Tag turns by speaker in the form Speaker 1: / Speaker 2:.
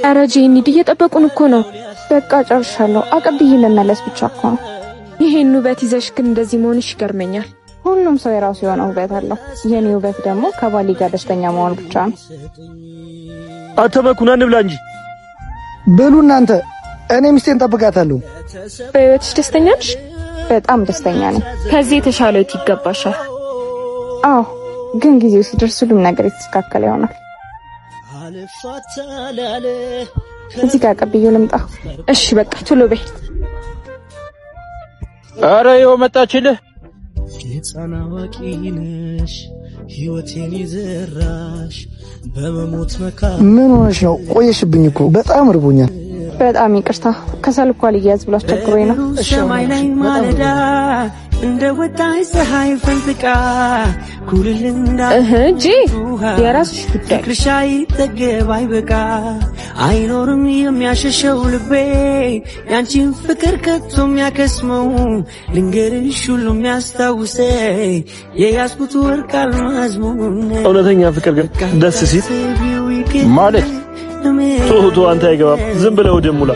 Speaker 1: ኧረ ጄኒ እየጠበቁን እኮ ነው። በቃ ጨርሻለሁ። አቀብዬ መመለስ ብቻ እኮ ነው። ይሄን ውበት ይዘሽ ግን እንደዚህ መሆንሽ ይገርመኛል። ሁሉም ሰው የራሱ የሆነ ውበት አለው። የኔ ውበት ደግሞ ከባሌ ጋር ደስተኛ መሆን ብቻ ነው።
Speaker 2: አተበኩና እንብላ እንጂ
Speaker 3: በሉ እናንተ። እኔ ሚስቴን ጠብቃታለሁ።
Speaker 1: በህይወትሽ ደስተኛ ነሽ? በጣም ደስተኛ ነኝ። ከዚህ የተሻለ ህይወት ይገባሻል። አዎ፣ ግን ጊዜው ሲደርስ ሁሉም ነገር የተስተካከለ ይሆናል። እዚህ ጋር ቀብዬው ልምጣ። እሺ በቃ ቶሎ በይ።
Speaker 2: ኧረ ይኸው መጣችልህ።
Speaker 4: የሕፃን አዋቂ ነሽ ሕይወቴን ይዘራሽ በመሞት መካከል።
Speaker 3: ምን ሆነሽ ነው? ቆየሽብኝ እኮ በጣም ርቦኛል።
Speaker 1: በጣም ይቅርታ። ከሰል እኮ አልያዝ ብሎ አስቸግሮኝ ነው።
Speaker 4: ሰማይ ላይ ማለዳ እንደ ወጣች ፀሐይ ፈንጥቃ ኩልል
Speaker 1: እንጂ የራስሽ ጉዳይ።
Speaker 4: ፍቅርሽ አይጠገብ አይበቃ አይኖርም የሚያሸሸው ልቤ ያንቺን ፍቅር ከቶ የሚያከስመው ልንገርሽ ሁሉ የሚያስታውሰኝ የያዝኩት ወርቅ አልማዝ መሆኑን።
Speaker 2: እውነተኛ ፍቅር ግን ደስ ሲል ማለት ቶቶ አንተ አይገባም። ዝም ብለው ደሙላ